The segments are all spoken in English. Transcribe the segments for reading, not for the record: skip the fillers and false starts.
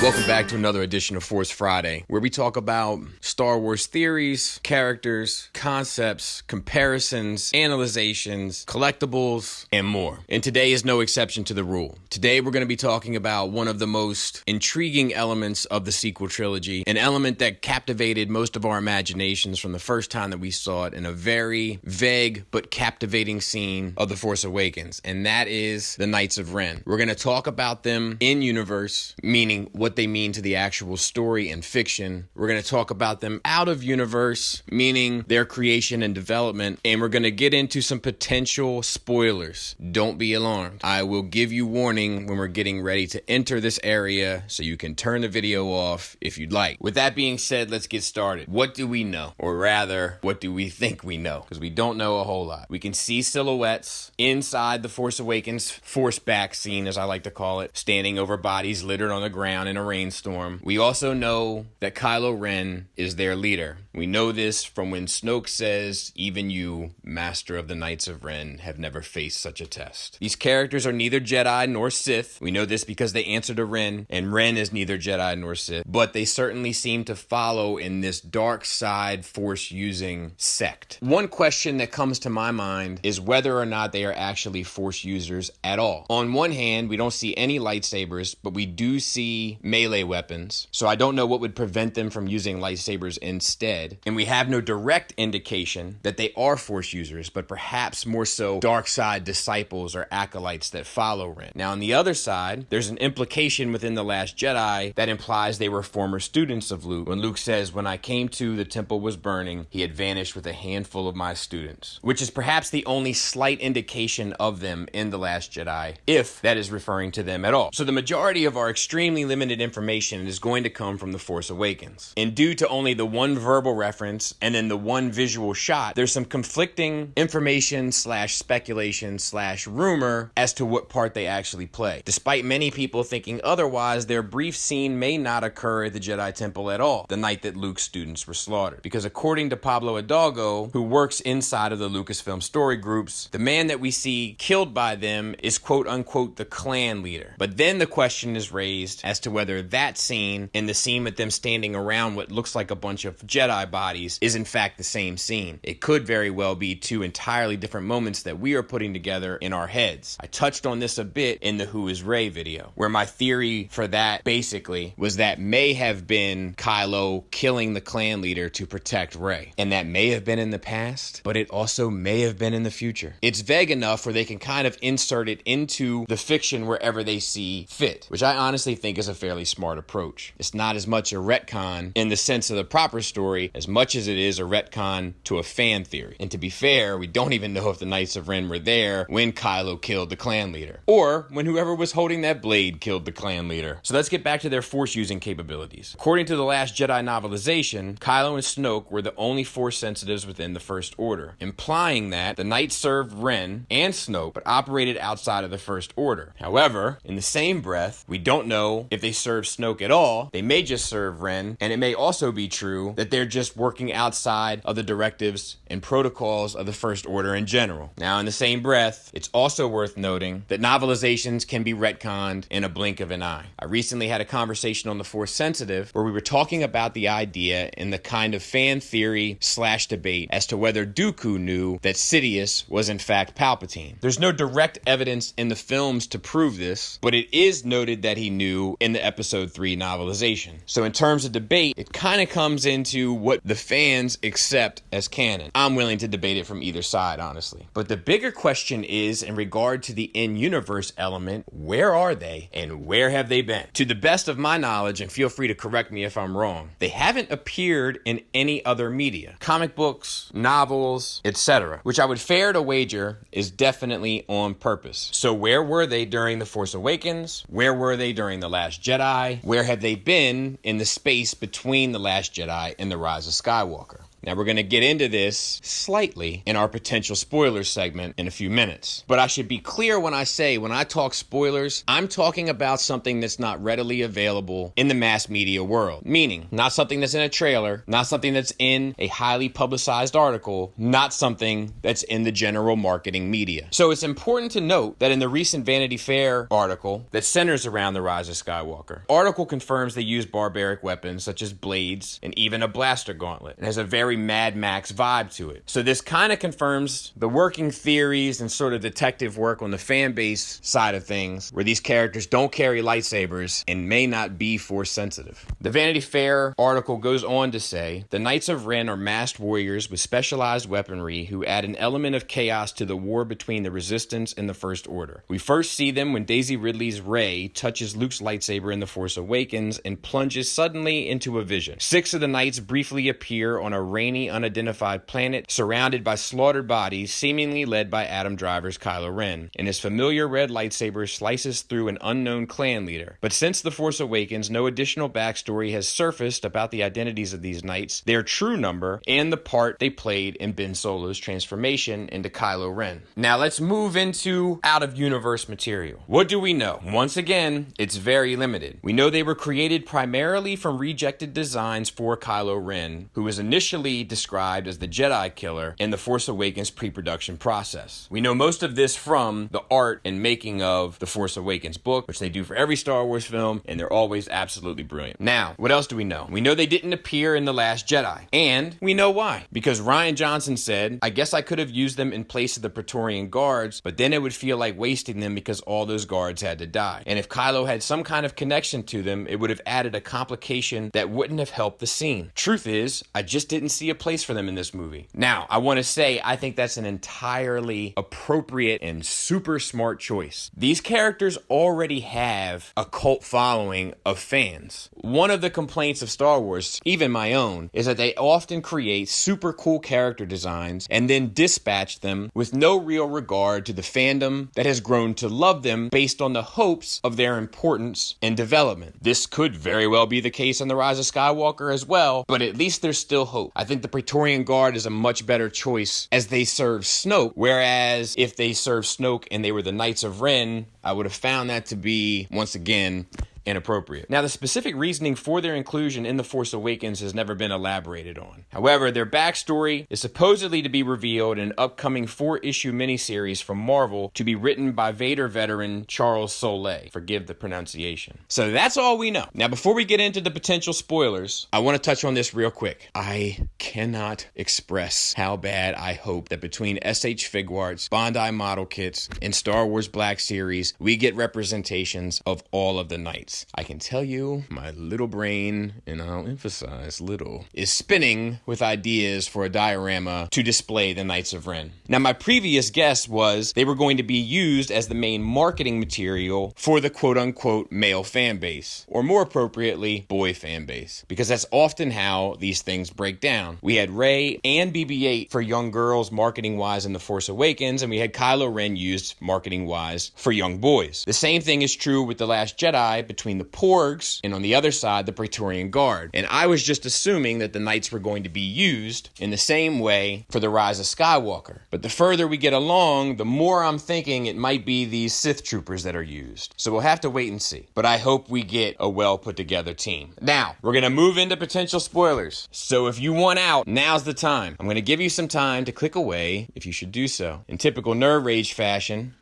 Welcome back to another edition of Force Friday, where we talk about Star Wars theories, characters, concepts, comparisons, analyzations, collectibles, and more. And today is no exception to the rule. Today we're going to be talking about one of the most intriguing elements of the sequel trilogy, an element that captivated most of our imaginations from the first time that we saw it in a very vague but captivating scene of The Force Awakens, and that is the Knights of Ren. We're going to talk about them in universe, meaning what they mean to the actual story and fiction. We're going to talk about them out of universe, meaning their creation and development, and we're going to get into some potential spoilers. Don't be alarmed. I will give you warning when we're getting ready to enter this area, so you can turn the video off if you'd like. With that being said, let's get started. What do we know? Or rather, what do we think we know? Because we don't know a whole lot. We can see silhouettes inside the Force Awakens force back scene, as I like to call it, standing over bodies littered on the ground in a rainstorm. We also know that Kylo Ren is their leader. We know this from when Snoke says, "Even you, Master of the Knights of Ren, have never faced such a test." These characters are neither Jedi nor Sith. We know this because they answer to Ren, and Ren is neither Jedi nor Sith, but they certainly seem to follow in this dark side Force-using sect. One question that comes to my mind is whether or not they are actually Force users at all. On one hand, we don't see any lightsabers, but we do see melee weapons, so I don't know what would prevent them from using lightsabers instead. And we have no direct indication that they are Force users, but perhaps more so dark side disciples or acolytes that follow Ren. Now, on the other side, there's an implication within The Last Jedi that implies they were former students of Luke, when Luke says, "When I came to, the temple was burning. He had vanished with a handful of my students," which is perhaps the only slight indication of them in The Last Jedi, if that is referring to them at all. So the majority of our extremely limited information is going to come from The Force Awakens. And due to only the one verbal reference and then the one visual shot, there's some conflicting information slash speculation slash rumor as to what part they actually play. Despite many people thinking otherwise, their brief scene may not occur at the Jedi Temple at all, the night that Luke's students were slaughtered. Because according to Pablo Hidalgo, who works inside of the Lucasfilm story groups, the man that we see killed by them is quote unquote the clan leader. But then the question is raised as to whether that scene and the scene with them standing around what looks like a bunch of Jedi bodies is in fact the same scene. It could very well be two entirely different moments that we are putting together in our heads. I touched on this a bit in the Who is Rey video, where my theory for that basically was that may have been Kylo killing the clan leader to protect Rey. And that may have been in the past, but it also may have been in the future. It's vague enough where they can kind of insert it into the fiction wherever they see fit, which I honestly think is a fairly smart approach. It's not as much a retcon in the sense of the proper story as much as it is a retcon to a fan theory. And to be fair, we don't even know if the Knights of Ren were there when Kylo killed the clan leader, or when whoever was holding that blade killed the clan leader. So let's get back to their Force-using capabilities. According to The Last Jedi novelization, Kylo and Snoke were the only Force sensitives within the First Order, implying that the Knights served Ren and Snoke, but operated outside of the First Order. However, in the same breath, we don't know if they serve Snoke at all. They may just serve Ren, and it may also be true that they're just working outside of the directives and protocols of the First Order in general. Now, in the same breath, it's also worth noting that novelizations can be retconned in a blink of an eye. I recently had a conversation on The Force Sensitive where we were talking about the idea and the kind of fan theory slash debate as to whether Dooku knew that Sidious was in fact Palpatine. There's no direct evidence in the films to prove this, but it is noted that he knew in the Episode 3 novelization. So in terms of debate, it kind of comes into what the fans accept as canon. I'm willing to debate it from either side, honestly. But the bigger question is, in regard to the in-universe element, where are they and where have they been? To the best of my knowledge, and feel free to correct me if I'm wrong, they haven't appeared in any other media. Comic books, novels, etc. Which I would fare to wager is definitely on purpose. So where were they during The Force Awakens? Where were they during The Last Jedi? Where have they been in the space between The Last Jedi and The Rise of Skywalker? Now, we're going to get into this slightly in our potential spoilers segment in a few minutes. But I should be clear when I talk spoilers, I'm talking about something that's not readily available in the mass media world. Meaning, not something that's in a trailer, not something that's in a highly publicized article, not something that's in the general marketing media. So it's important to note that in the recent Vanity Fair article that centers around the Rise of Skywalker, article confirms they use barbaric weapons such as blades and even a blaster gauntlet. It has a very Mad Max vibe to it. So this kind of confirms the working theories and sort of detective work on the fan base side of things, where these characters don't carry lightsabers and may not be force sensitive. The Vanity Fair article goes on to say, the Knights of Ren are masked warriors with specialized weaponry who add an element of chaos to the war between the Resistance and the First Order. We first see them when Daisy Ridley's Rey touches Luke's lightsaber in The Force Awakens and plunges suddenly into a vision. 6 of the Knights briefly appear on a rainy, unidentified planet surrounded by slaughtered bodies, seemingly led by Adam Driver's Kylo Ren, and his familiar red lightsaber slices through an unknown clan leader. But since The Force Awakens, no additional backstory has surfaced about the identities of these knights, their true number, and the part they played in Ben Solo's transformation into Kylo Ren. Now let's move into out-of-universe material. What do we know? Once again, it's very limited. We know they were created primarily from rejected designs for Kylo Ren, who was initially described as the Jedi killer in The Force Awakens pre-production process. We know most of this from the art and making of The Force Awakens book, which they do for every Star Wars film, and they're always absolutely brilliant. Now, what else do we know? We know they didn't appear in The Last Jedi, and we know why. Because Rian Johnson said, I guess I could have used them in place of the Praetorian Guards, but then it would feel like wasting them because all those guards had to die. And if Kylo had some kind of connection to them, it would have added a complication that wouldn't have helped the scene. Truth is, I just didn't see a place for them in this movie. Now, I want to say I think that's an entirely appropriate and super smart choice. These characters already have a cult following of fans. One of the complaints of Star Wars, even my own, is that they often create super cool character designs and then dispatch them with no real regard to the fandom that has grown to love them based on the hopes of their importance and development. This could very well be the case in The Rise of Skywalker as well, but at least there's still hope. I think the Praetorian Guard is a much better choice as they serve Snoke, whereas if they serve Snoke and they were the Knights of Ren, I would have found that to be, once again, inappropriate. Now, the specific reasoning for their inclusion in The Force Awakens has never been elaborated on. However, their backstory is supposedly to be revealed in an upcoming 4-issue miniseries from Marvel to be written by Vader veteran Charles Soule. Forgive the pronunciation. So that's all we know. Now, before we get into the potential spoilers, I want to touch on this real quick. I cannot express how bad I hope that between SH Figuarts, Bandai Model Kits, and Star Wars Black Series, we get representations of all of the Knights. I can tell you my little brain, and I'll emphasize little, is spinning with ideas for a diorama to display the Knights of Ren. Now, my previous guess was they were going to be used as the main marketing material for the quote-unquote male fan base, or more appropriately, boy fan base, because that's often how these things break down. We had Rey and BB-8 for young girls marketing-wise in The Force Awakens, and we had Kylo Ren used marketing-wise for young boys. The same thing is true with The Last Jedi between the Porgs and on the other side the Praetorian Guard. And I was just assuming that the Knights were going to be used in the same way for The Rise of Skywalker. But the further we get along, the more I'm thinking it might be these Sith troopers that are used. So we'll have to wait and see. But I hope we get a well put together team. Now, we're going to move into potential spoilers. So if you want out, now's the time. I'm going to give you some time to click away if you should do so. In typical Nerd Rage fashion,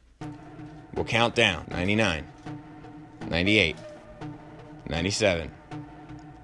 we'll count down. 99, 98, 97,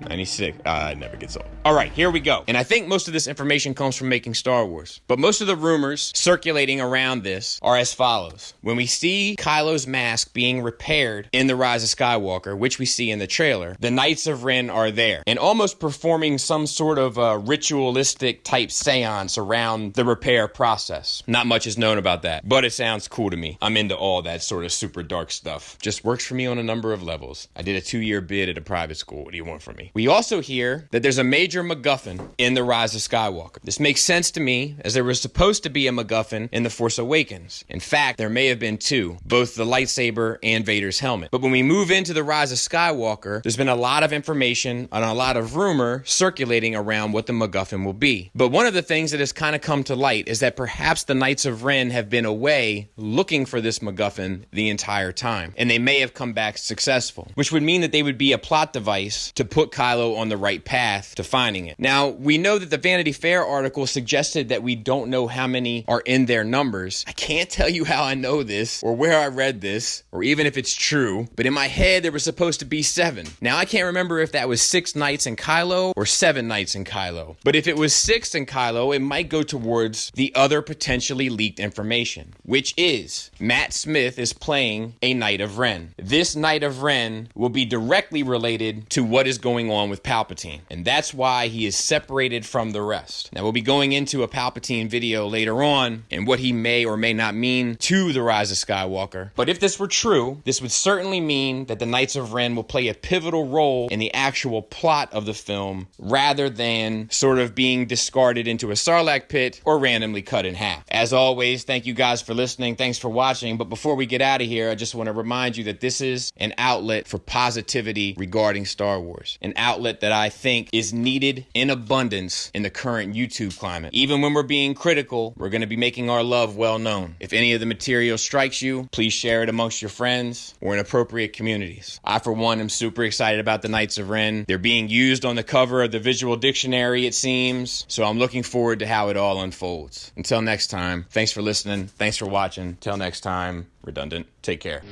96. It never gets old. All right, here we go. And I think most of this information comes from Making Star Wars. But most of the rumors circulating around this are as follows. When we see Kylo's mask being repaired in The Rise of Skywalker, which we see in the trailer, the Knights of Ren are there and almost performing some sort of ritualistic type seance around the repair process. Not much is known about that, but it sounds cool to me. I'm into all that sort of super dark stuff. Just works for me on a number of levels. I did a 2-year bid at a private school. What do you want from me? finale. We also hear that there's a major MacGuffin in The Rise of Skywalker. This makes sense to me, as there was supposed to be a MacGuffin in The Force Awakens. In fact, there may have been two, both the lightsaber and Vader's helmet. But when we move into The Rise of Skywalker, there's been a lot of information and a lot of rumor circulating around what the MacGuffin will be. But one of the things that has kind of come to light is that perhaps the Knights of Ren have been away looking for this MacGuffin the entire time, and they may have come back successful, which would mean that they would be a plot device to put Kylo on the right path to finding it. Now, we know that the Vanity Fair article suggested that we don't know how many are in their numbers. I can't tell you how I know this, or where I read this, or even if it's true, but in my head there was supposed to be 7. Now, I can't remember if that was 6 Knights in Kylo or 7 Knights in Kylo, but if it was 6 in Kylo, it might go towards the other potentially leaked information, which is Matt Smith is playing a Knight of Ren. This Knight of Ren will be directly related to what is going on with Palpatine, and that's why he is separated from the rest. Now, we'll be going into a Palpatine video later on and what he may or may not mean to The Rise of Skywalker. But if this were true, this would certainly mean that the Knights of Ren will play a pivotal role in the actual plot of the film, rather than sort of being discarded into a Sarlacc pit or randomly cut in half. As always, thank you guys for listening. Thanks for watching. But before we get out of here, I just want to remind you that this is an outlet for positivity regarding Star Wars. An outlet that I think is needed in abundance in the current YouTube climate. Even when we're being critical, we're going to be making our love well known. If any of the material strikes you, please share it amongst your friends or in appropriate communities. I, for one, am super excited about the Knights of Ren. They're being used on the cover of the Visual Dictionary, it seems. So I'm looking forward to how it all unfolds. Until next time, thanks for listening. Thanks for watching. Till next time, redundant. Take care.